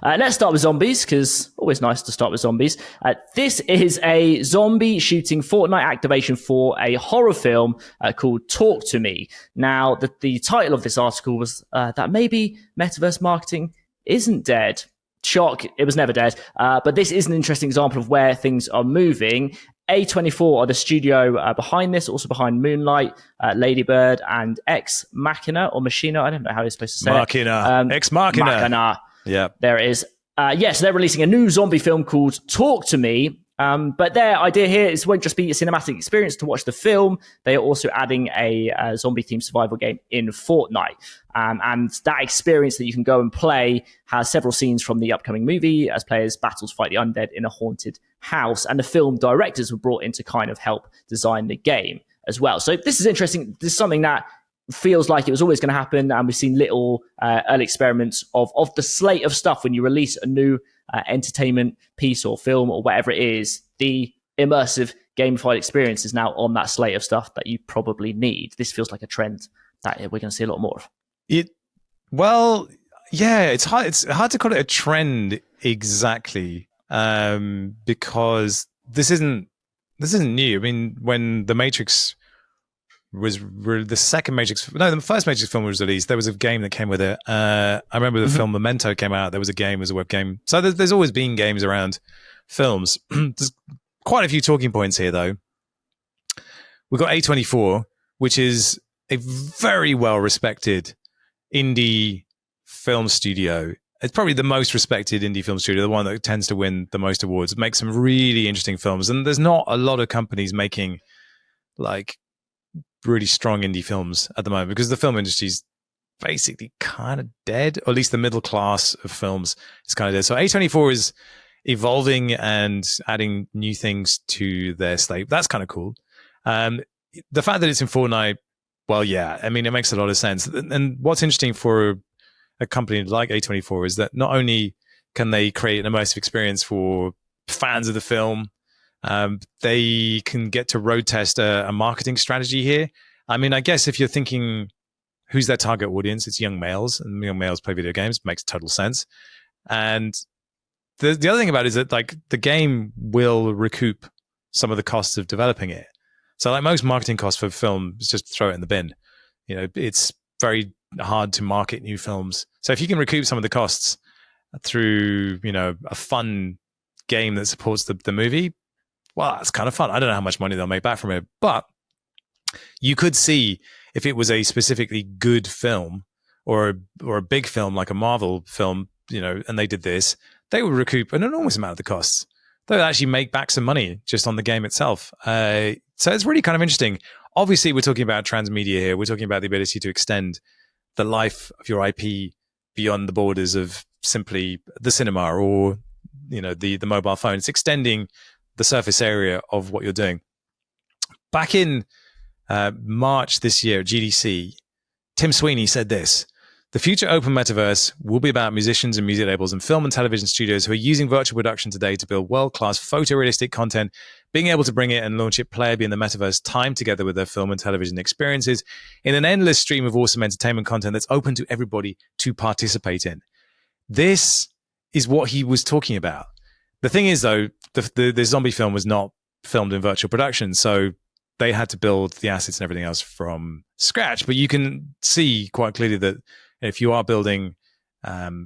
Let's start with zombies, because always nice to start with zombies. This is a zombie shooting Fortnite activation for a horror film called Talk to Me. Now, the title of this article was that maybe metaverse marketing isn't dead. Shock, it was never dead. But this is an interesting example of where things are moving. A24 are the studio behind this, also behind Moonlight, Ladybird, and Ex Machina, or Machina. I don't know how you're supposed to say Machina. it. Ex Machina. Machina. Yeah. There it is. Yes, they're releasing a new zombie film called Talk to Me. But their idea here is it won't just be a cinematic experience to watch the film. They are also adding a zombie-themed survival game in Fortnite. And that experience that you can go and play has several scenes from the upcoming movie as players battles fight the undead in a haunted house. And the film directors were brought in to kind of help design the game as well. So this is interesting. This is something that feels like it was always going to happen. And we've seen little early experiments of the slate of stuff when you release a new entertainment piece or film or whatever it is. The immersive gamified experience is now on that slate of stuff that you probably need. This feels like a trend that we're going to see a lot more of. Well, yeah, it's hard to call it a trend exactly, because this isn't new. I mean, when the Matrix was the second Matrix, no, the first Matrix film was released, there was a game that came with it. I remember the film Memento came out. There was a game, it was a web game. So there's always been games around films. There's quite a few talking points here, though. We've got A24, which is a very well-respected indie film studio. It's probably the most respected indie film studio, the one that tends to win the most awards. It makes some really interesting films. And there's not a lot of companies making like really strong indie films at the moment because the film industry's basically kind of dead, or at least the middle class of films is kind of dead. So A24 is evolving and adding new things to their slate. That's kind of cool. The fact that it's in Fortnite, well, yeah, I mean, it makes a lot of sense. And what's interesting for a company like A24 is that not only can they create an immersive experience for fans of the film, they can get to road test a marketing strategy here. I mean, I guess if you're thinking, who's their target audience? It's young males, and young males play video games. Makes total sense. And the other thing about it is that like the game will recoup some of the costs of developing it. So like most marketing costs for film is just throw it in the bin. You know, it's very hard to market new films. So if you can recoup some of the costs through, you know, a fun game that supports the movie, well, that's kind of fun. I don't know how much money they'll make back from it, but you could see if it was a specifically good film or a big film like a Marvel film, you know, and they did this, they would recoup an enormous amount of the costs. They would actually make back some money just on the game itself. So it's really kind of interesting. Obviously, we're talking about transmedia here. We're talking about the ability to extend the life of your IP beyond the borders of simply the cinema or, you know, the mobile phone. It's extending the surface area of what you're doing. Back in March this year at GDC, Tim Sweeney said this: the future open metaverse will be about musicians and music labels and film and television studios who are using virtual production today to build world-class photorealistic content, being able to bring it and launch it playably in the metaverse, time together with their film and television experiences in an endless stream of awesome entertainment content that's open to everybody to participate in. This is what he was talking about. The thing is, though, the zombie film was not filmed in virtual production, so they had to build the assets and everything else from scratch. But you can see quite clearly that if you are building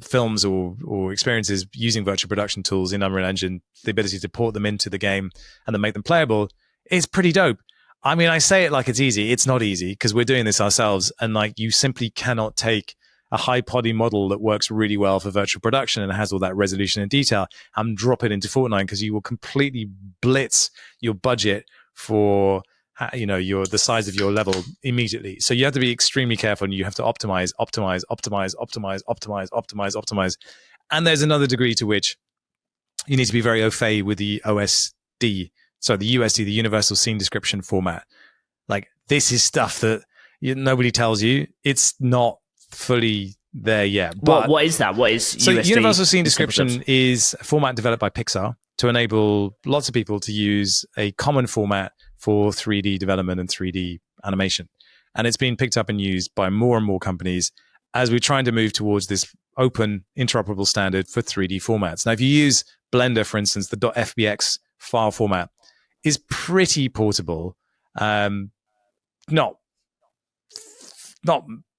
films or experiences using virtual production tools in Unreal Engine, the ability to port them into the game and then make them playable is pretty dope. I mean, I say it like it's easy. It's not easy because we're doing this ourselves. And like, you simply cannot take a high poly model that works really well for virtual production and has all that resolution and detail and drop it into Fortnite, because you will completely blitz your budget for, you know, the size of your level immediately. So you have to be extremely careful, and you have to optimize. And there's another degree to which you need to be very au fait with the OSD. So the USD, the Universal Scene Description format. Like, this is stuff that nobody tells you. It's not fully there yet. But what is that? What is so USD? Universal Scene Description is a format developed by Pixar to enable lots of people to use a common format for 3D development and 3D animation. And it's been picked up and used by more and more companies. as we're trying to move towards this open, interoperable standard for 3D formats. Now, if you use Blender, for instance, the .fbx file format is pretty portable. Not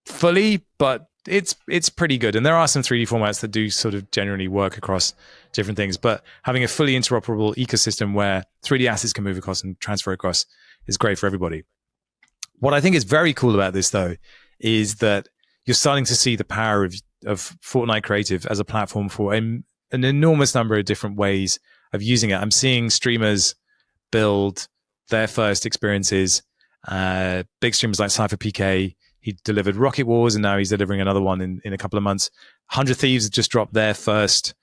fully, but it's pretty good. And there are some 3D formats that do sort of generally work across different things. But having a fully interoperable ecosystem where 3D assets can move across and transfer across is great for everybody. What I think is very cool about this, though, is that you're starting to see the power of Fortnite Creative as a platform for an enormous number of different ways of using it. I'm seeing streamers build their first experiences. Big streamers like Cypher PK, he delivered Rocket Wars, and now he's delivering another one in a couple of months. 100 Thieves have just dropped their first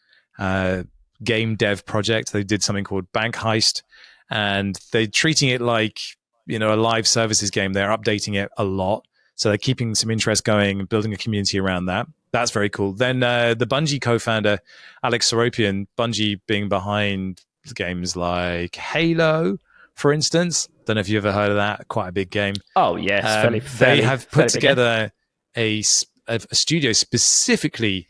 game dev project. They did something called Bank Heist, and they're treating it like, a live services game. They're updating it a lot. So they're keeping some interest going and building a community around that. That's very cool. Then the Bungie co-founder, Alex Seropian, Bungie being behind games like Halo, for instance. Don't know if you've ever heard of that. Quite a big game. Oh, yes. They have put together a studio specifically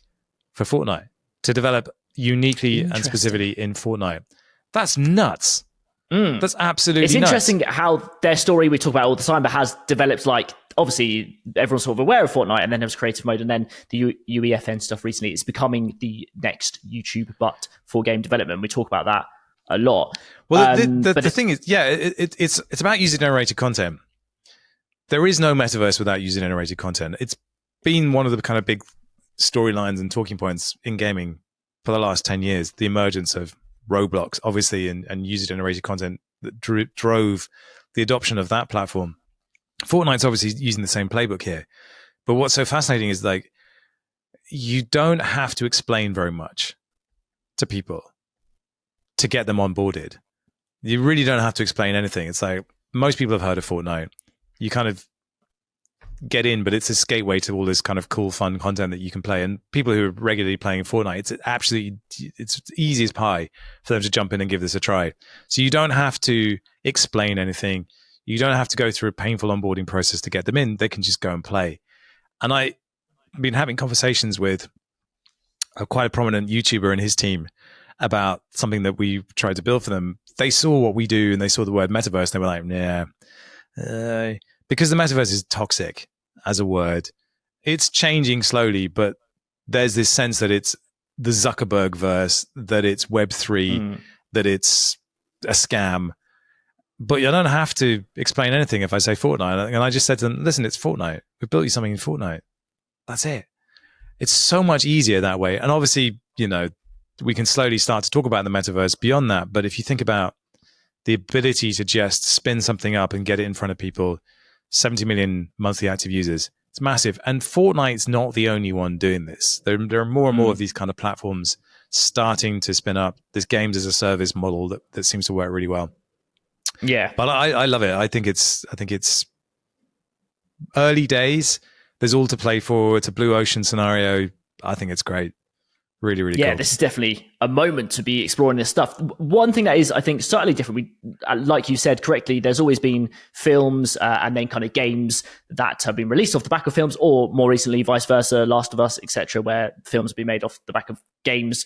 for Fortnite to develop uniquely and specifically in Fortnite. That's nuts. That's absolutely It's interesting how their story we talk about all the time, but has developed, like, obviously everyone's sort of aware of Fortnite, and then there was creative mode, and then the UEFN stuff recently. It's becoming the next YouTube, but for game development. We talk about that a lot. Well, the thing is, it's about user-generated content. There is no metaverse without user-generated content. It's been one of the kind of big storylines and talking points in gaming for the last 10 years, the emergence of Roblox, obviously, and user-generated content that drove the adoption of that platform. Fortnite's obviously using the same playbook here. But what's so fascinating is, like, you don't have to explain very much to people to get them onboarded. You really don't have to explain anything. It's like, most people have heard of Fortnite. You kind of get in, but it's a gateway to all this kind of cool, fun content that you can play. And people who are regularly playing Fortnite, it's easy as pie for them to jump in and give this a try. So you don't have to explain anything. You don't have to go through a painful onboarding process to get them in. They can just go and play. And I've been having conversations with quite a prominent YouTuber and his team about something that we tried to build for them. They saw what we do and they saw the word metaverse. And they were like, because the metaverse is toxic as a word. It's changing slowly, but there's this sense that it's the Zuckerberg verse, that it's Web3, that it's a scam. But you don't have to explain anything if I say Fortnite. And I just said to them, listen, it's Fortnite. We built you something in Fortnite. That's it. It's so much easier that way. And obviously, we can slowly start to talk about the metaverse beyond that. But if you think about the ability to just spin something up and get it in front of people, 70 million monthly active users, it's massive. And Fortnite's not the only one doing this. There are more and more of these kind of platforms starting to spin up this games as a service model that seems to work really well. Yeah. But I love it. I think it's early days. There's all to play for. It's a blue ocean scenario. I think it's great. Really, really cool. Yeah, this is definitely a moment to be exploring this stuff. One thing that is, I think, slightly different, like you said correctly, there's always been films and then kind of games that have been released off the back of films, or more recently, vice versa, Last of Us, etc., where films have been made off the back of games,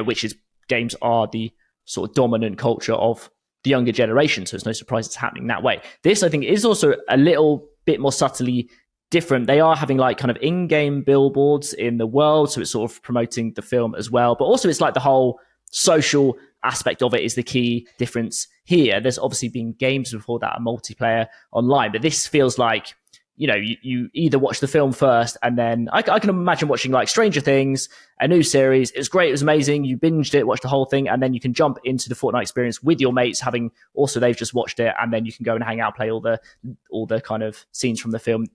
which is games are the sort of dominant culture of the younger generation. So it's no surprise it's happening that way. This, I think, is also a little bit more subtly different. They are having like kind of in-game billboards in the world, so it's sort of promoting the film as well, but also it's like the whole social aspect of it is the key difference here. There's obviously been games before that are multiplayer online, but this feels like, you either watch the film first, and then I can imagine watching like Stranger Things, a new series. It was great, it was amazing, you binged it, watched the whole thing, and then you can jump into the Fortnite experience with your mates, having also they've just watched it, and then you can go and hang out, play all the kind of scenes from the film.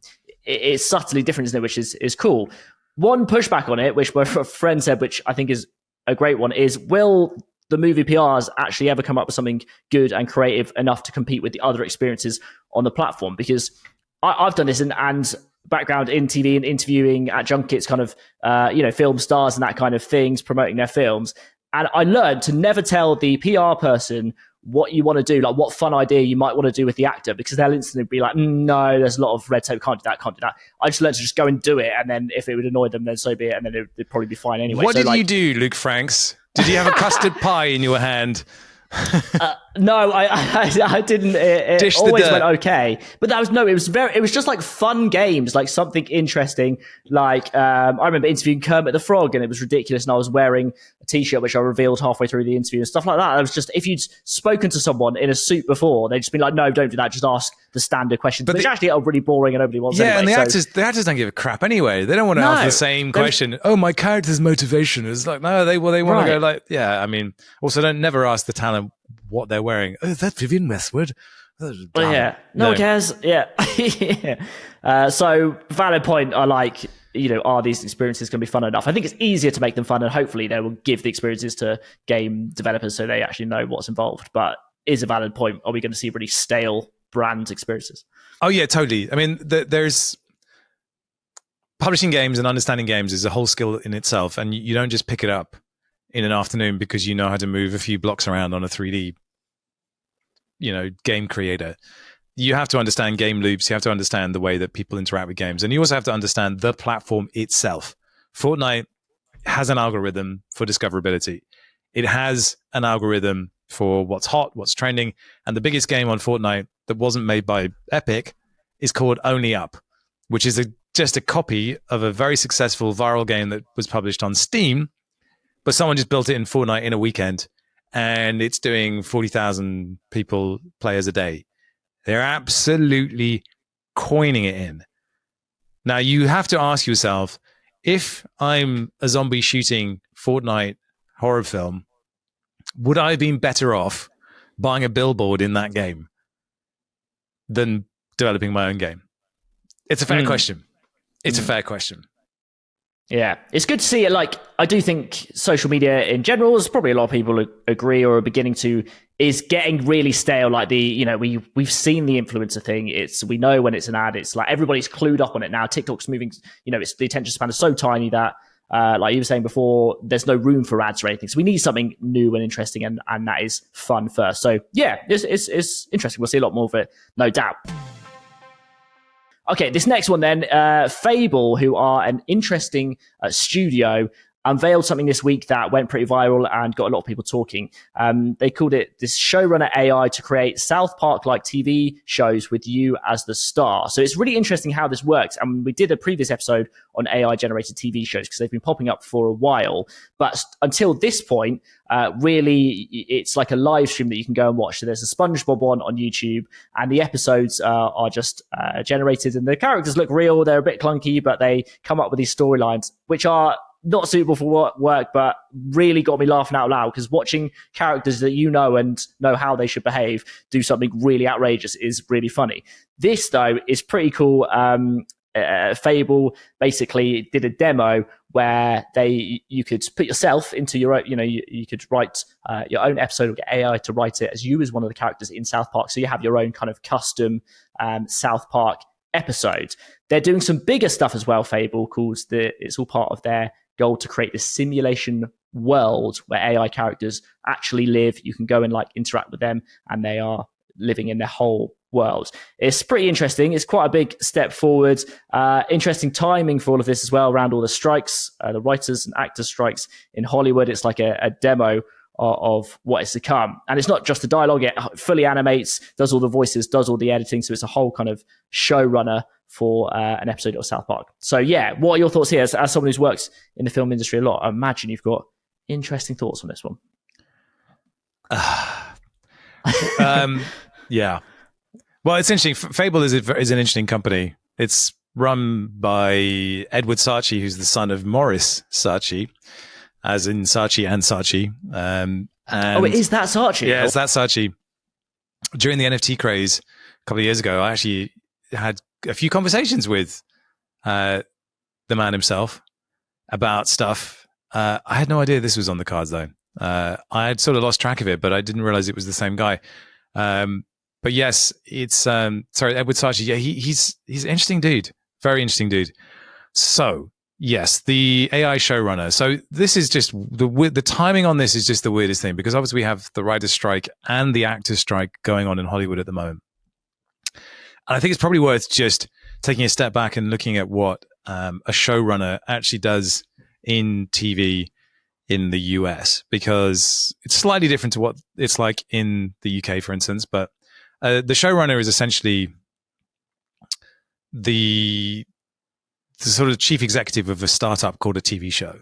It's subtly different, isn't it? Which is cool. One pushback on it, which my friend said, which I think is a great one, is will the movie PRs actually ever come up with something good and creative enough to compete with the other experiences on the platform? Because I've done this and background in TV and interviewing at junkets, kind of, film stars and that kind of things, promoting their films. And I learned to never tell the PR person what you want to do, like what fun idea you might want to do with the actor, because they'll instantly be like, no, there's a lot of red tape, can't do that. I just learned to just go and do it, and then if it would annoy them, then so be it, and then it'd probably be fine anyway. What did you do, Luke Franks? Did you have a custard pie in your hand? No, I didn't. It always went okay, but it was just like fun games, like something interesting. Like I remember interviewing Kermit the Frog, and it was ridiculous, and I was wearing a t-shirt which I revealed halfway through the interview and stuff like that. I was just, if you'd spoken to someone in a suit before, they'd just be like, no, don't do that, just ask the standard questions, which actually are really boring and nobody wants. Yeah, anyway, and the actors don't give a crap anyway. They don't want to ask the same question. Oh, my character's motivation is like, no, they want to go like, yeah. I mean, also never ask the talent what they're wearing. Oh, is that Vivian Westwood? Oh, yeah, no one cares. Yeah. Yeah. So valid point. I like, are these experiences going to be fun enough? I think it's easier to make them fun, and hopefully they will give the experiences to game developers so they actually know what's involved. But is a valid point. Are we going to see really stale brand experiences? Oh yeah, totally. I mean, there's publishing games and understanding games is a whole skill in itself, and you don't just pick it up in an afternoon because you know how to move a few blocks around on a 3D, game creator. You have to understand game loops. You have to understand the way that people interact with games, and you also have to understand the platform itself. Fortnite has an algorithm for discoverability. It has an algorithm for what's hot, what's trending, and the biggest game on Fortnite that wasn't made by Epic is called Only Up, which is just a copy of a very successful viral game that was published on Steam, but someone just built it in Fortnite in a weekend, and it's doing 40,000 players a day. They're absolutely coining it in. Now, you have to ask yourself, if I'm a zombie shooting Fortnite horror film, would I have been better off buying a billboard in that game than developing my own game? It's a fair question. It's a fair question. Yeah, it's good to see it. Like, I do think social media in general, as probably a lot of people agree or are beginning to, is getting really stale. Like we've seen the influencer thing. We know when it's an ad. It's like everybody's clued up on it now. TikTok's moving. It's the attention span is so tiny that, like you were saying before, there's no room for ads or anything. So we need something new and interesting, and that is fun first. So yeah, it's interesting. We'll see a lot more of it, no doubt. Okay, this next one then, Fable, who are an interesting studio, unveiled something this week that went pretty viral and got a lot of people talking. They called it this showrunner AI to create South Park-like TV shows with you as the star. So it's really interesting how this works. And we did a previous episode on AI-generated TV shows because they've been popping up for a while. But until this point, really, it's like a live stream that you can go and watch. So there's a SpongeBob one on YouTube, and the episodes are just generated, and the characters look real. They're a bit clunky, but they come up with these storylines, which are not suitable for work, but really got me laughing out loud, because watching characters that and know how they should behave do something really outrageous is really funny. This, though, is pretty cool. Fable basically did a demo where you could put yourself into your own, you could write your own episode or get AI to write it as you as one of the characters in South Park. So you have your own kind of custom South Park episode. They're doing some bigger stuff as well, Fable, it's all part of their goal to create this simulation world where AI characters actually live. You can go and interact with them, and they are living in their whole world. It's pretty interesting. It's quite a big step forward. Interesting timing for all of this as well, around all the strikes, the writers and actors strikes in Hollywood. It's like a demo of what is to come. And it's not just the dialogue, it fully animates, does all the voices, does all the editing. So it's a whole kind of showrunner for an episode of South Park. So yeah, what are your thoughts here? As someone who's worked in the film industry a lot, I imagine you've got interesting thoughts on this one. Yeah. Well, it's interesting. Fable is an interesting company. It's run by Edward Saatchi, who's the son of Morris Saatchi, as in Saatchi and Saatchi. It is that Saatchi? Yeah, it's that Saatchi. During the NFT craze a couple of years ago, I actually had a few conversations with the man himself about stuff. I had no idea this was on the cards, though. I had sort of lost track of it, but I didn't realize it was the same guy. But yes, it's Edward Saatchi. Yeah, he's an interesting dude, very interesting dude. So Yes, the AI showrunner. So this is just the timing on this is just the weirdest thing, because obviously we have the writer's strike and the actor's strike going on in Hollywood at the moment. And I think it's probably worth just taking a step back and looking at what a showrunner actually does in TV in the US, because it's slightly different to what it's like in the UK, for instance. But the showrunner is essentially the sort of chief executive of a startup called a TV show.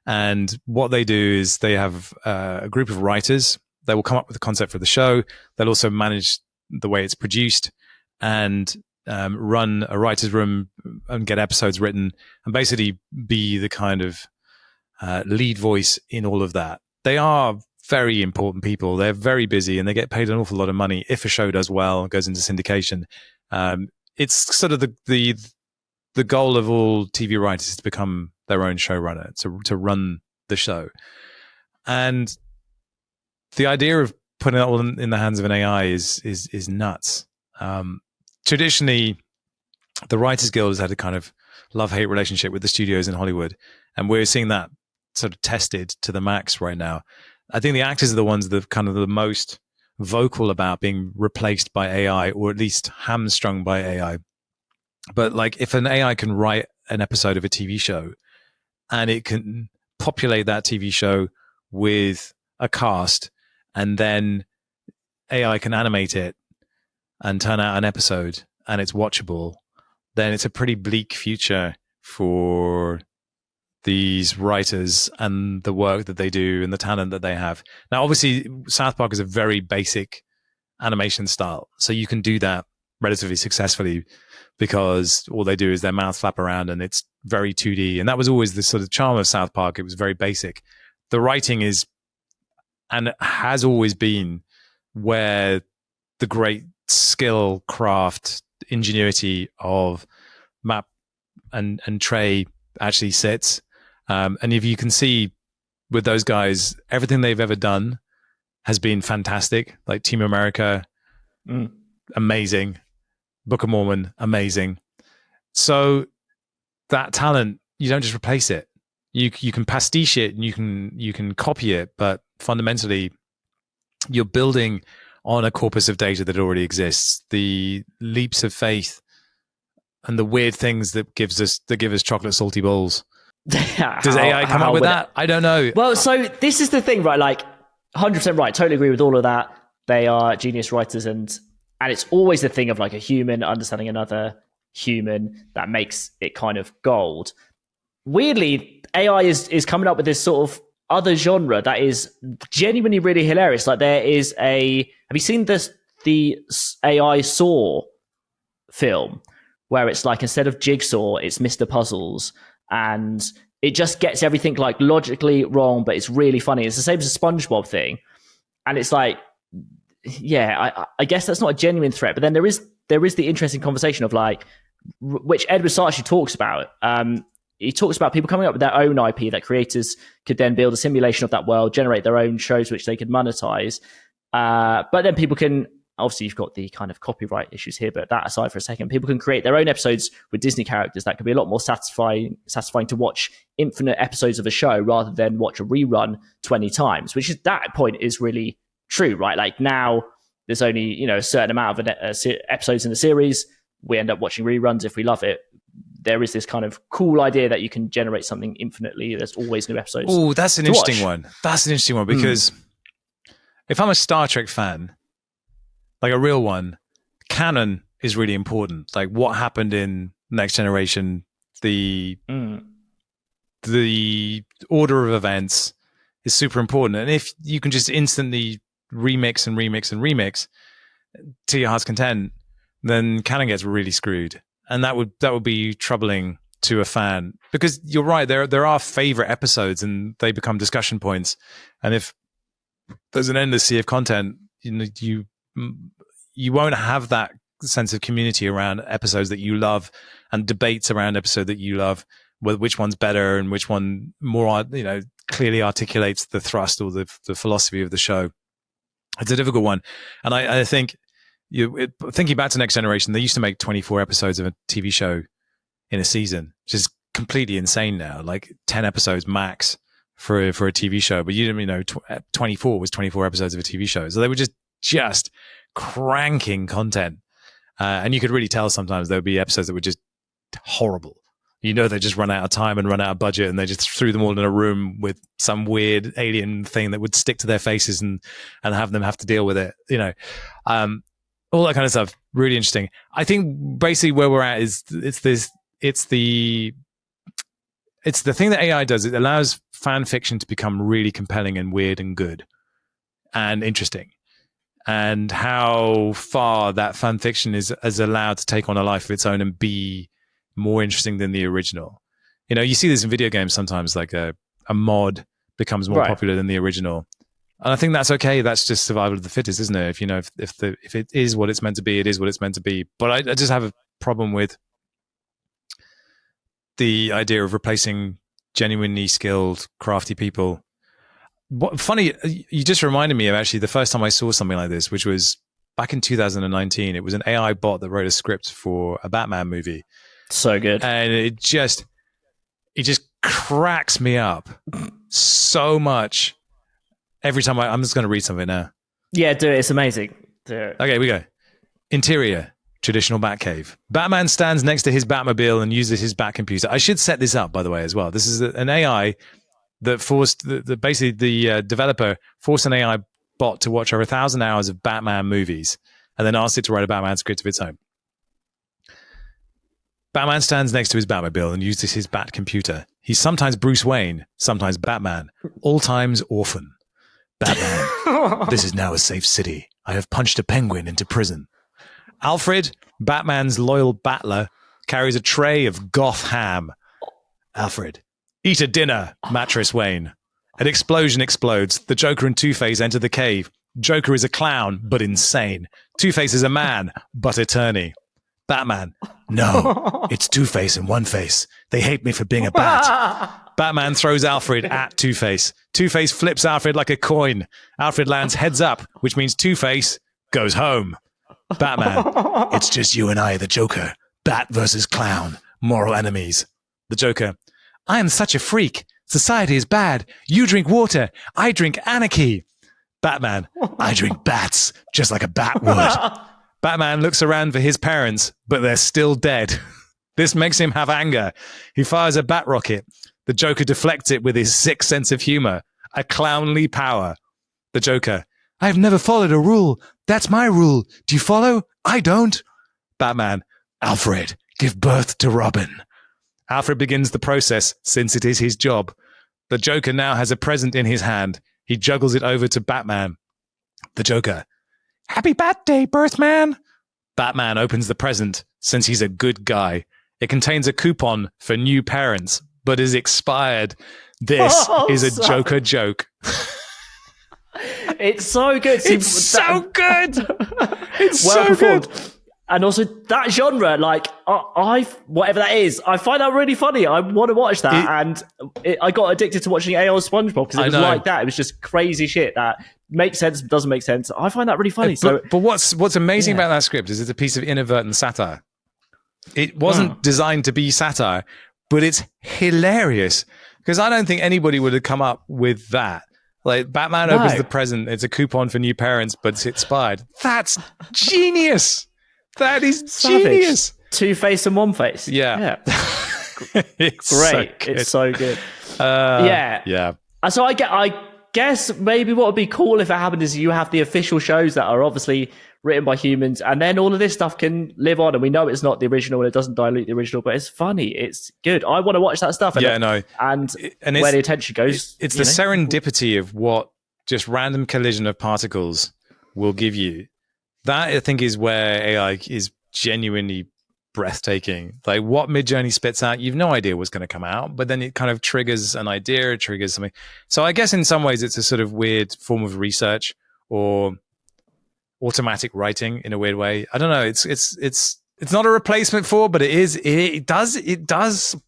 And what they do is they have a group of writers. They will come up with the concept for the show. They'll also manage the way it's produced and run a writer's room and get episodes written and basically be the kind of lead voice in all of that. They are very important people. They're very busy and they get paid an awful lot of money if a show does well, goes into syndication. It's sort of the goal of all TV writers is to become their own showrunner, to run the show. And the idea of putting it all in the hands of an AI is nuts. Traditionally, the Writers Guild has had a kind of love-hate relationship with the studios in Hollywood, and we're seeing that sort of tested to the max right now. I think the actors are the ones that are kind of the most vocal about being replaced by AI, or at least hamstrung by AI. But like, if an AI can write an episode of a TV show and it can populate that TV show with a cast, and then AI can animate it and turn out an episode and it's watchable, then it's a pretty bleak future for these writers and the work that they do and the talent that they have. Now, obviously, South Park is a very basic animation style, so you can do that relatively successfully because all they do is their mouths flap around and it's very 2D. And that was always the sort of charm of South Park. It was very basic. The writing is, and has always been, where the great skill, craft, ingenuity of Matt and Trey actually sits. And if you can see with those guys, everything they've ever done has been fantastic. Like Team America, amazing. Book of Mormon, amazing. So that talent, you don't just replace it. You can pastiche it and you can copy it, but fundamentally, you're building on a corpus of data that already exists. The leaps of faith and the weird things that give us chocolate salty balls. Does AI come up with that? I don't know. Well, so this is the thing, right? Like, 100% right. Totally agree with all of that. They are genius writers, and it's always the thing of like a human understanding another human that makes it kind of gold. Weirdly, AI is coming up with this sort of other genre that is genuinely really hilarious. Like, there is have you seen the AI Saw film, where it's like, instead of Jigsaw, it's Mr. Puzzles, and it just gets everything like logically wrong, but it's really funny. It's the same as a SpongeBob thing. And it's like, yeah, I guess that's not a genuine threat. But then there is the interesting conversation of like, which Edward Saatchi talks about. He talks about people coming up with their own IP that creators could then build a simulation of that world, generate their own shows which they could monetize. But then people can, obviously you've got the kind of copyright issues here, but that aside for a second, people can create their own episodes with Disney characters that could be a lot more satisfying to watch infinite episodes of a show rather than watch a rerun 20 times, which is, that point is really true, right? Like, now there's only, a certain amount of episodes in the series. We end up watching reruns if we love it. There is this kind of cool idea that you can generate something infinitely. There's always new episodes. Oh, that's an interesting one. That's an interesting one, because if I'm a Star Trek fan, like a real one, canon is really important. Like, what happened in Next Generation, the order of events is super important. And if you can just instantly remix and remix and remix to your heart's content, then canon gets really screwed. And that would be troubling to a fan, because you're right, there are favorite episodes and they become discussion points. And if there's an endless sea of content, you won't have that sense of community around episodes that you love, and debates around episode that you love, which one's better and which one more clearly articulates the thrust or the philosophy of the show. It's a difficult one. And I think thinking back to Next Generation, they used to make 24 episodes of a TV show in a season, which is completely insane now, like 10 episodes max for a TV show. But you didn't know 24 was 24 episodes of a TV show. So they were just cranking content. And you could really tell sometimes there would be episodes that were just horrible. You know, they just run out of time and run out of budget, and they just threw them all in a room with some weird alien thing that would stick to their faces and have them have to deal with it. You know, all that kind of stuff. Really interesting. I think basically where we're at is it's the thing that AI does. It allows fan fiction to become really compelling and weird and good and interesting. And how far that fan fiction is allowed to take on a life of its own and be more interesting than the original. You know, you see this in video games sometimes, like a mod becomes more popular than the original. And I think that's okay. That's just survival of the fittest, isn't it? If you know, if it is what it's meant to be, it is what it's meant to be. But I just have a problem with the idea of replacing genuinely skilled, crafty people. What funny, you just reminded me of actually the first time I saw something like this, which was back in 2019. It was an AI bot that wrote a script for a Batman movie. So good. And it just cracks me up so much every time I'm just going to read something now. Yeah, do it. It's amazing. Do it. Okay, we go. Interior, traditional Batcave. Batman stands next to his Batmobile and uses his Batcomputer. I should set this up, by the way, as well. This is an AI that forced basically the developer forced an AI bot to watch over 1,000 hours of Batman movies and then asked it to write a Batman script of its own. Batman stands next to his Batmobile and uses his Batcomputer. He's sometimes Bruce Wayne, sometimes Batman, all times orphan. Batman, this is now a safe city. I have punched a penguin into prison. Alfred, Batman's loyal battler, carries a tray of goth ham. Alfred, eat a dinner, Mattress Wayne. An explosion explodes. The Joker and Two-Face enter the cave. Joker is a clown, but insane. Two-Face is a man, but attorney. Batman, no, it's Two-Face and One-Face. They hate me for being a bat. Batman throws Alfred at Two-Face. Two-Face flips Alfred like a coin. Alfred lands heads up, which means Two-Face goes home. Batman, it's just you and I, the Joker. Bat versus clown. Moral enemies. The Joker, I am such a freak. Society is bad. You drink water. I drink anarchy. Batman, I drink bats, just like a bat would. Batman looks around for his parents, but they're still dead. This makes him have anger. He fires a bat rocket. The Joker deflects it with his sick sense of humor, a clownly power. The Joker, I've never followed a rule. That's my rule. Do you follow? I don't. Batman, Alfred, give birth to Robin. Alfred begins the process, since it is his job. The Joker now has a present in his hand. He juggles it over to Batman. The Joker, Happy Bat Day, Birthman. Batman opens the present, since he's a good guy. It contains a coupon for new parents, but is expired. This is a Joker joke. It's so good. It's so good. It's well so performed. good. And also that genre, like I whatever that is, I find that really funny. I want to watch that, and I got addicted to watching AO SpongeBob because it was like that. It was just crazy shit that makes sense, doesn't make sense. I find that really funny. But what's amazing about that script is it's a piece of inadvertent satire. It wasn't designed to be satire, but it's hilarious because I don't think anybody would have come up with that. Like Batman opens the present, it's a coupon for new parents, but it's expired. That's genius. That is genius. Two-Face and One-Face. Yeah. It's great. It's so good. Yeah. So I guess maybe what would be cool if it happened is you have the official shows that are obviously written by humans, and then all of this stuff can live on. And we know it's not the original and it doesn't dilute the original, but it's funny. It's good. I want to watch that stuff. And where the attention goes. It's the serendipity of what just random collision of particles will give you. That, I think, is where AI is genuinely breathtaking. Like what Midjourney spits out, you've no idea what's going to come out, but then it kind of triggers an idea, it triggers something. So I guess in some ways it's a sort of weird form of research or automatic writing in a weird way. I don't know. It's not a replacement for, but it does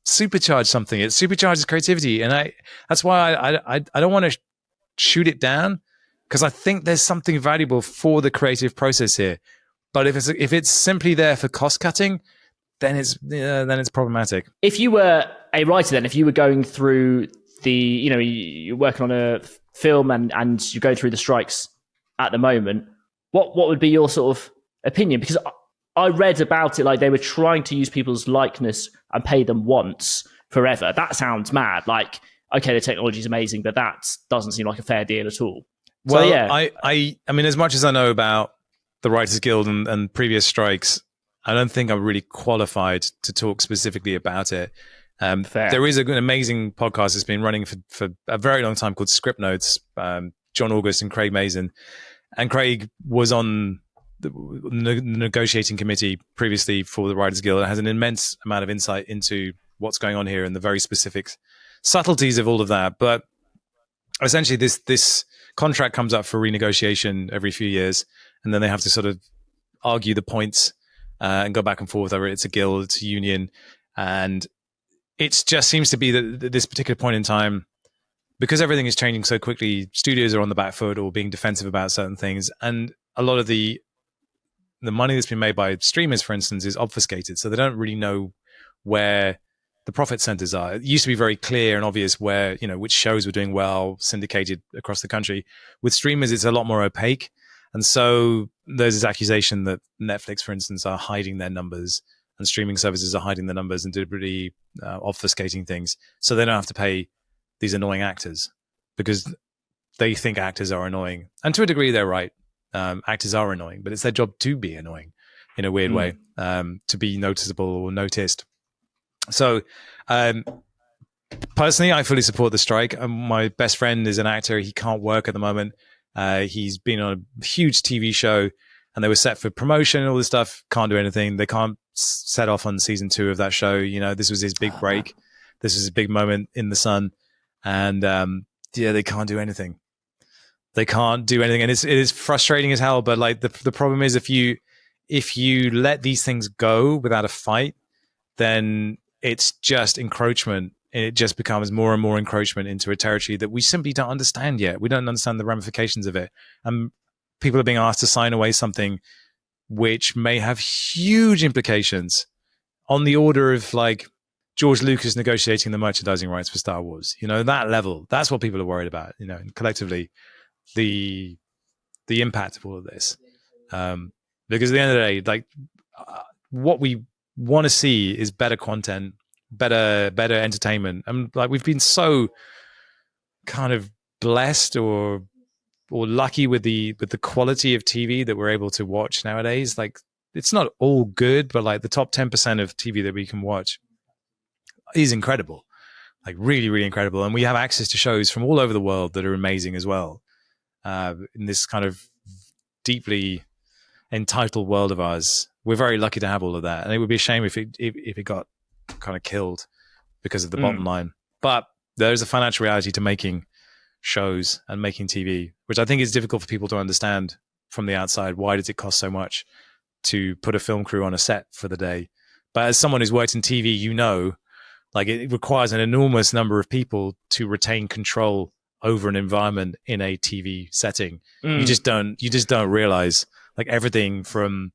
supercharge something. It supercharges creativity, and that's why I don't want to shoot it down. Because I think there's something valuable for the creative process here, but if it's simply there for cost cutting, then it's problematic. If you were a writer, then if you were going through you're working on a film and you go through the strikes at the moment, what would be your sort of opinion? Because I read about it, like they were trying to use people's likeness and pay them once forever. That sounds mad. Like, okay, the technology is amazing, but that doesn't seem like a fair deal at all. Well, so, yeah. I mean, as much as I know about the Writers Guild and previous strikes, I don't think I'm really qualified to talk specifically about it. There is an amazing podcast that's been running for a very long time called Script Notes, John August and Craig Mazin. And Craig was on the negotiating committee previously for the Writers Guild and has an immense amount of insight into what's going on here and the very specific subtleties of all of that. But essentially, this contract comes up for renegotiation every few years, and then they have to sort of argue the points and go back and forth, whether it's a guild, it's a union. And it just seems to be that this particular point in time, because everything is changing so quickly, studios are on the back foot or being defensive about certain things. And a lot of the money that's been made by streamers, for instance, is obfuscated. So they don't really know where the profit centers are. It used to be very clear and obvious where, which shows were doing well, syndicated across the country. With streamers, it's a lot more opaque. And so there's this accusation that Netflix, for instance, are hiding their numbers and streaming services are hiding the numbers and deliberately obfuscating things. So they don't have to pay these annoying actors because they think actors are annoying. And to a degree, they're right. Actors are annoying, but it's their job to be annoying in a weird way, to be noticeable or noticed. So personally, I fully support the strike. My best friend is an actor. He can't work at the moment. He's been on a huge TV show and they were set for promotion and all this stuff. Can't do anything. They can't set off on season 2 of that show. This was his big break. This was his big moment in the sun. And they can't do anything. They can't do anything. And it is frustrating as hell. But like the problem is if you let these things go without a fight, then it's just encroachment. And it just becomes more and more encroachment into a territory that we simply don't understand yet. We don't understand the ramifications of it. And people are being asked to sign away something which may have huge implications on the order of like George Lucas negotiating the merchandising rights for Star Wars. That level. That's what people are worried about, and collectively the impact of all of this. Because at the end of the day, like what we want to see is better content, better entertainment. And like we've been so kind of blessed or lucky with the quality of TV that we're able to watch nowadays. Like it's not all good, but like the top 10% of TV that we can watch is incredible, like really, really incredible. And we have access to shows from all over the world that are amazing as well. In this kind of deeply entitled world of ours, we're very lucky to have all of that. And it would be a shame if it got kind of killed because of the bottom line. But there's a financial reality to making shows and making TV, which I think is difficult for people to understand from the outside. Why does it cost so much to put a film crew on a set for the day? But as someone who's worked in TV, like it requires an enormous number of people to retain control over an environment in a TV setting. You just don't realize like everything from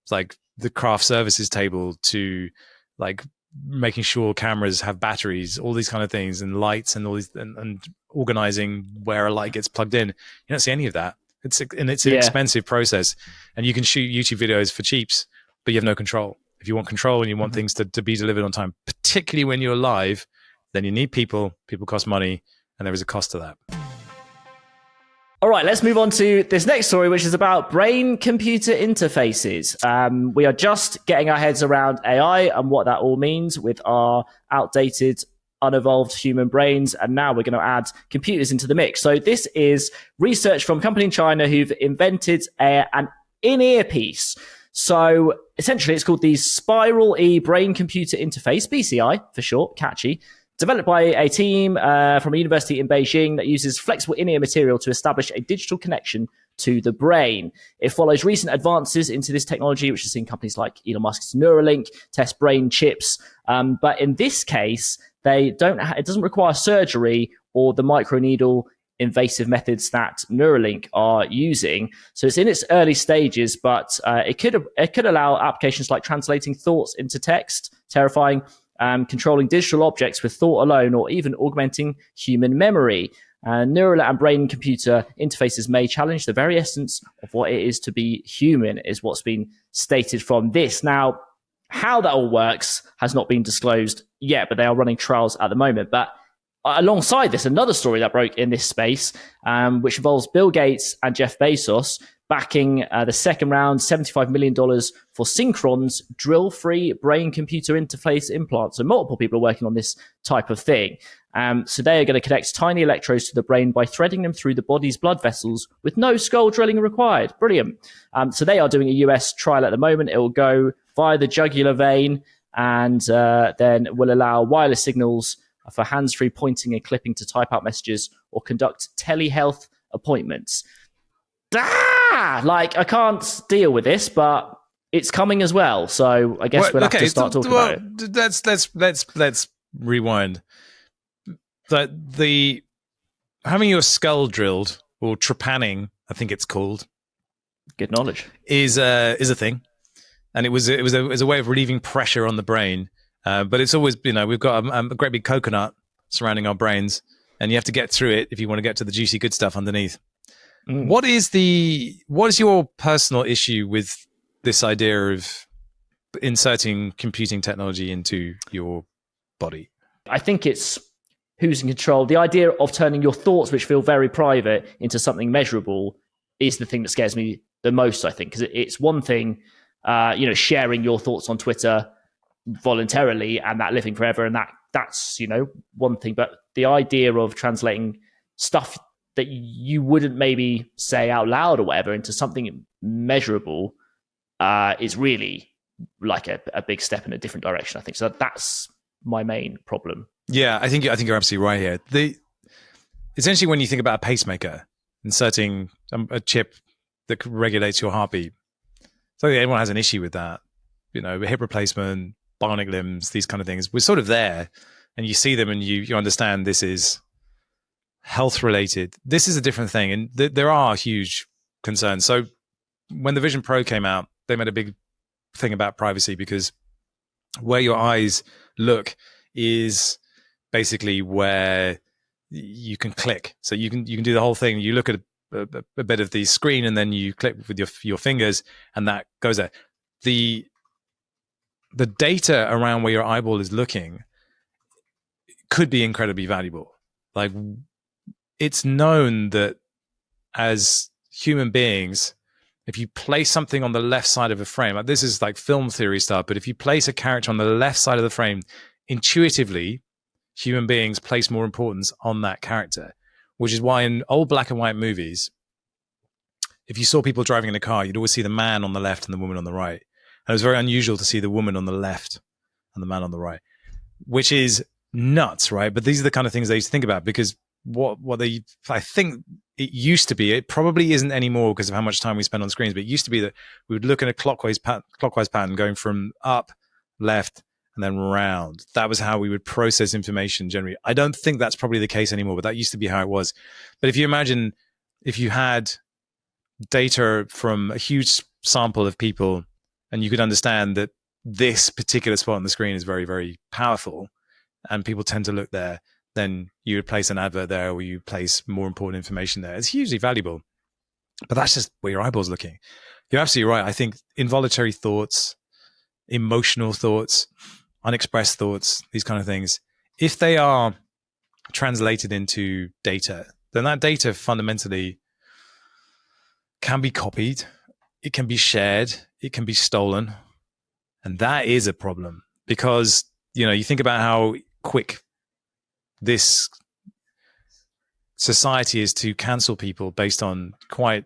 like the craft services table to like making sure cameras have batteries, all these kind of things, and lights and all these and organizing where a light gets plugged in. You don't see any of that. It's an expensive process, and you can shoot YouTube videos for cheaps, but you have no control. If you want control and you want things to be delivered on time, particularly when you're live, then you need people. People cost money, and there is a cost to that. All right, let's move on to this next story, which is about brain-computer interfaces. We are just getting our heads around AI and what that all means with our outdated, unevolved human brains, and now we're going to add computers into the mix. So this is research from a company in China who've invented an in-ear piece. So essentially, it's called the Spiral E Brain-Computer Interface, BCI for short, catchy. Developed by a team from a university in Beijing that uses flexible in-ear material to establish a digital connection to the brain. It follows recent advances into this technology, which is in companies like Elon Musk's Neuralink, test brain chips. But in this case, it doesn't require surgery or the microneedle invasive methods that Neuralink are using. So it's in its early stages, but it could allow applications like translating thoughts into text, terrifying, controlling digital objects with thought alone, or even augmenting human memory. Neural and brain-computer interfaces may challenge the very essence of what it is to be human, is what's been stated from this. Now, how that all works has not been disclosed yet, but they are running trials at the moment. But alongside this, another story that broke in this space, which involves Bill Gates and Jeff Bezos backing the second round, $75 million for Synchron's drill-free brain-computer interface implants. So multiple people are working on this type of thing. So they are going to connect tiny electrodes to the brain by threading them through the body's blood vessels with no skull drilling required. Brilliant. So they are doing a US trial at the moment. It will go via the jugular vein and then will allow wireless signals for hands-free pointing and clipping to type out messages or conduct telehealth appointments. Like, I can't deal with this, but it's coming as well. So I guess we'll have to start talking about it. Let's rewind. The having your skull drilled, or trepanning, I think it's called. Good knowledge. Is a thing, and it was a way of relieving pressure on the brain. But it's always, we've got a great big coconut surrounding our brains, and you have to get through it if you want to get to the juicy good stuff underneath. What is your personal issue with this idea of inserting computing technology into your body? I think it's who's in control. The idea of turning your thoughts, which feel very private, into something measurable is the thing that scares me the most, I think, because it's one thing, sharing your thoughts on Twitter voluntarily and that living forever, and that's one thing. But the idea of translating stuff that you wouldn't maybe say out loud or whatever into something measurable is really like a big step in a different direction, I think. So that's my main problem. Yeah, I think you're absolutely right here. Essentially, when you think about a pacemaker, inserting a chip that regulates your heartbeat, so everyone has an issue with that. Hip replacement, bionic limbs, these kind of things. We're sort of there, and you see them, and you understand this is health related. This is a different thing, and there are huge concerns. So when the Vision Pro came out, they made a big thing about privacy, because where your eyes look is basically where you can click. So you can do the whole thing. You look at a bit of the screen, and then you click with your fingers, and that goes there. The data around where your eyeball is looking could be incredibly valuable. Like, it's known that as human beings, if you place something on the left side of a frame, like, this is like film theory stuff, but if you place a character on the left side of the frame, intuitively, human beings place more importance on that character, which is why in old black and white movies, if you saw people driving in a car, you'd always see the man on the left and the woman on the right. And it was very unusual to see the woman on the left and the man on the right, which is nuts, right? But these are the kind of things they used to think about, because I think it used to be, it probably isn't anymore because of how much time we spend on screens, but it used to be that we would look in a clockwise pattern going from up, left, and then round. That was how we would process information generally. I don't think that's probably the case anymore, but that used to be how it was. But if you imagine if you had data from a huge sample of people, and you could understand that this particular spot on the screen is very, very powerful, and people tend to look there, then you would place an advert there, or you place more important information there. It's hugely valuable. But that's just where your eyeball's looking. You're absolutely right. I think involuntary thoughts, emotional thoughts, unexpressed thoughts, these kind of things, if they are translated into data, then that data fundamentally can be copied, it can be shared, it can be stolen. And that is a problem, because, you think about how quick this society is to cancel people based on quite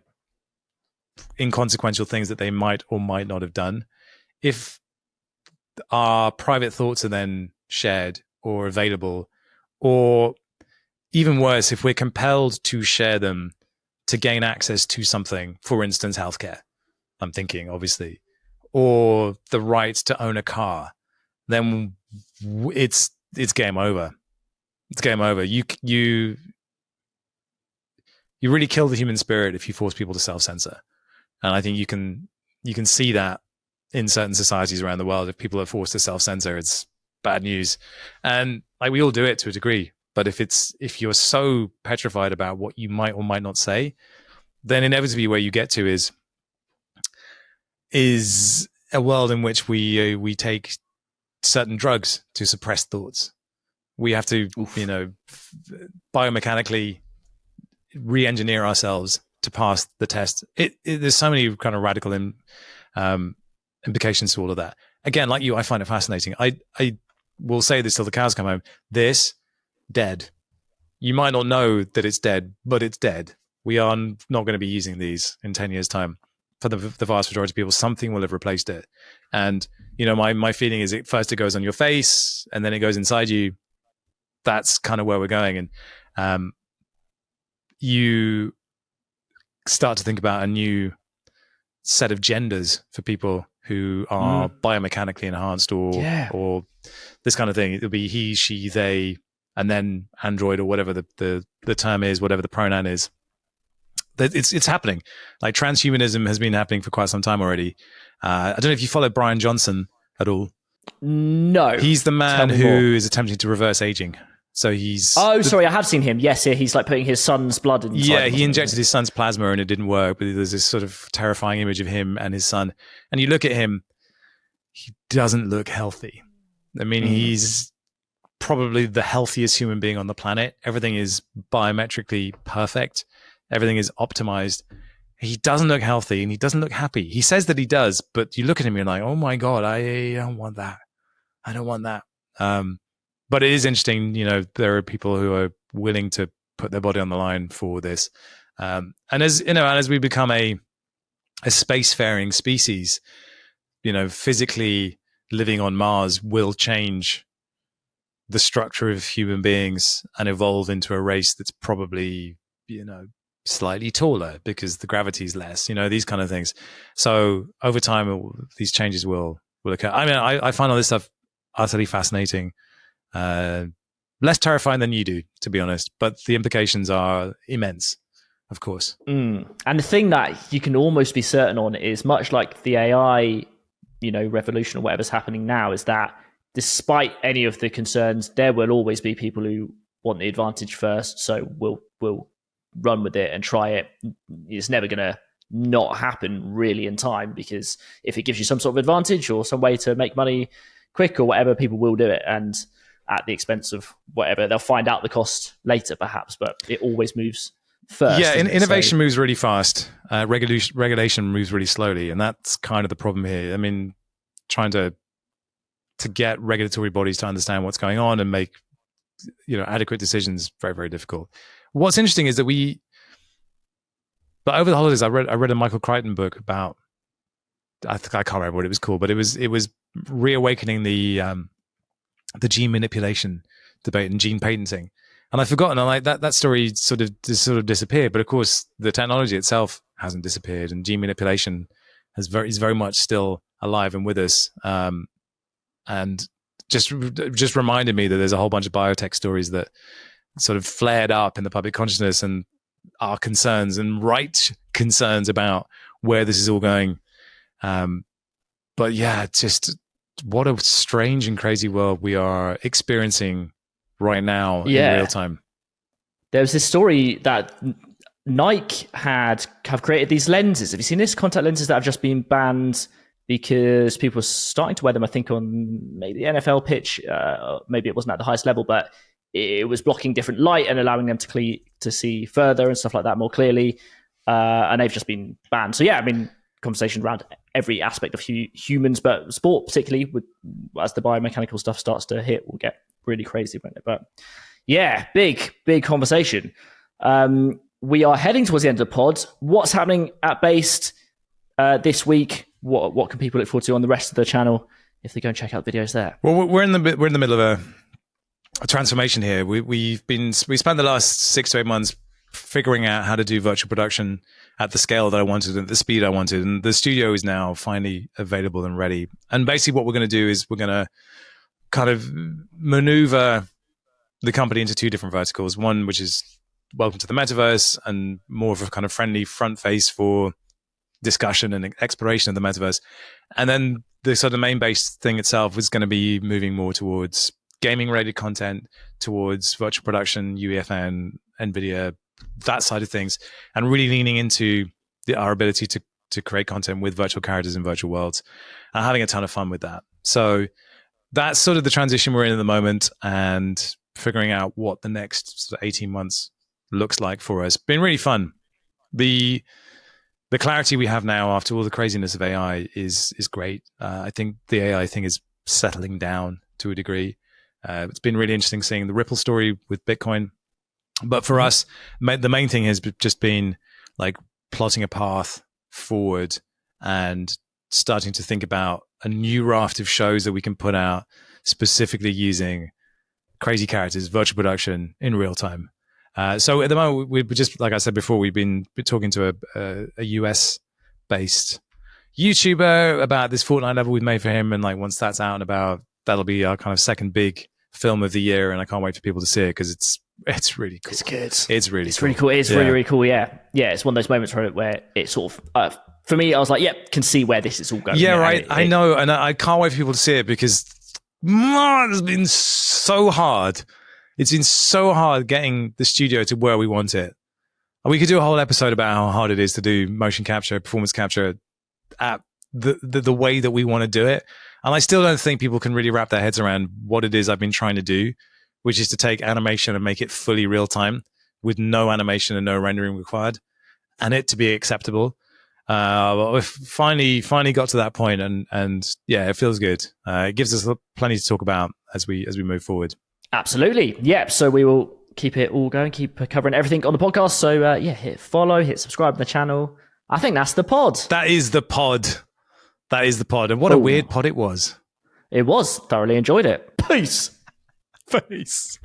inconsequential things that they might or might not have done. If our private thoughts are then shared or available, or even worse, if we're compelled to share them to gain access to something, for instance, healthcare, I'm thinking, obviously, or the right to own a car, then it's game over. It's game over. you really kill the human spirit if you force people to self-censor. And I think you can see that in certain societies around the world. If people are forced to self-censor, it's bad news. And like, we all do it to a degree. But if you're so petrified about what you might or might not say, then inevitably where you get to is a world in which we take certain drugs to suppress thoughts. We have to, biomechanically re-engineer ourselves to pass the test. There's so many kind of radical implications to all of that. Again, like you, I find it fascinating. I will say this till the cows come home. This, dead. You might not know that it's dead, but it's dead. We are not going to be using these in 10 years' time. For the vast majority of people, something will have replaced it. And, my feeling is it goes on your face and then it goes inside you. That's kind of where we're going. And you start to think about a new set of genders for people who are biomechanically enhanced or this kind of thing. It'll be he, she, they, and then android or whatever the term is, whatever the pronoun is. It's happening. Like, transhumanism has been happening for quite some time already. I don't know if you follow Brian Johnson at all. No. He's the man who is attempting to reverse aging. So he's... Oh, sorry, I have seen him. Yes, he's like putting his son's blood inside. Yeah, he injected his son's plasma and it didn't work. But there's this sort of terrifying image of him and his son. And you look at him, he doesn't look healthy. I mean, he's probably the healthiest human being on the planet. Everything is biometrically perfect. Everything is optimized. He doesn't look healthy and he doesn't look happy. He says that he does, but you look at him and you're like, oh my God, I don't want that. I don't want that. But it is interesting, there are people who are willing to put their body on the line for this. And as we become a spacefaring species, physically living on Mars will change the structure of human beings and evolve into a race that's probably, slightly taller because the gravity is less, these kind of things. So over time, these changes will occur. I mean, I find all this stuff utterly fascinating. Less terrifying than you do, to be honest, but the implications are immense, of course. And the thing that you can almost be certain on is, much like the AI, revolution or whatever's happening now, is that despite any of the concerns, there will always be people who want the advantage first. So we'll run with it and try it. It's never going to not happen really in time, because if it gives you some sort of advantage or some way to make money quick or whatever, people will do it. And at the expense of whatever, they'll find out the cost later perhaps, but it always moves first. Yeah, innovation moves really fast. Regulation moves really slowly. And that's kind of the problem here. I mean, trying to get regulatory bodies to understand what's going on and make adequate decisions, very, very difficult. What's interesting is that but over the holidays, I read a Michael Crichton book about, I can't remember what it was called, but it was reawakening the gene manipulation debate and gene patenting. And I've forgotten, and like that story sort of disappeared. But of course, the technology itself hasn't disappeared, and gene manipulation is very much still alive and with us. And just reminded me that there's a whole bunch of biotech stories that sort of flared up in the public consciousness and are concerns, and right concerns about where this is all going. But yeah, just what a strange and crazy world we are experiencing right now in real time. There was this story that Nike have created these lenses. Have you seen this? Contact lenses that have just been banned because people were starting to wear them, I think, on maybe the NFL pitch. Maybe it wasn't at the highest level, but it was blocking different light and allowing them to see further and stuff like that more clearly. And they've just been banned. So yeah, I mean, conversation around every aspect of humans, but sport particularly, as the biomechanical stuff starts to hit, will get really crazy, won't it? But yeah, big conversation. We are heading towards the end of the pod. What's happening at Based this week? What can people look forward to on the rest of the channel if they go and check out videos there? Well, we're in the middle of a transformation here. We spent the last 6 to 8 months figuring out how to do virtual production at the scale that I wanted, at the speed I wanted, and the studio is now finally available and ready. And basically, what we're going to do is we're going to kind of maneuver the company into two different verticals. One which is welcome to the metaverse, and more of a kind of friendly front face for discussion and exploration of the metaverse. And then the sort of main base thing itself is going to be moving more towards gaming related content, towards virtual production, UEFN, NVIDIA, that side of things, and really leaning into our ability to create content with virtual characters in virtual worlds, and having a ton of fun with that. So that's sort of the transition we're in at the moment, and figuring out what the next sort of 18 months looks like for us. Been really fun. The clarity we have now after all the craziness of AI is great. I think the AI thing is settling down to a degree. It's been really interesting seeing the Ripple story with Bitcoin. But for us, the main thing has just been like plotting a path forward and starting to think about a new raft of shows that we can put out specifically using crazy characters, virtual production in real time. So at the moment, we just, like I said before, we've been talking to a US based YouTuber about this Fortnite level we've made for him. And like, once that's out and about, that'll be our kind of second big film of the year. And I can't wait for people to see it because it's really cool. It's good. It's really cool. Really cool. It's really, really cool. Yeah. Yeah. It's one of those moments where it sort of, for me, I was like, yep, can see where this is all going. Yeah, right. I know. And I can't wait for people to see it because it's been so hard. It's been so hard getting the studio to where we want it. We could do a whole episode about how hard it is to do motion capture, performance capture at the way that we want to do it. And I still don't think people can really wrap their heads around what it is I've been trying to do, which is to take animation and make it fully real time with no animation and no rendering required, and it to be acceptable. We've finally got to that point, and yeah, it feels good. It gives us plenty to talk about as we move forward. Absolutely. Yeah. So we will keep it all going, keep covering everything on the podcast. So hit follow, hit subscribe to the channel. I think that's the pod. That is the pod. And what a weird pod it was. It was. Thoroughly enjoyed it. Peace. Peace.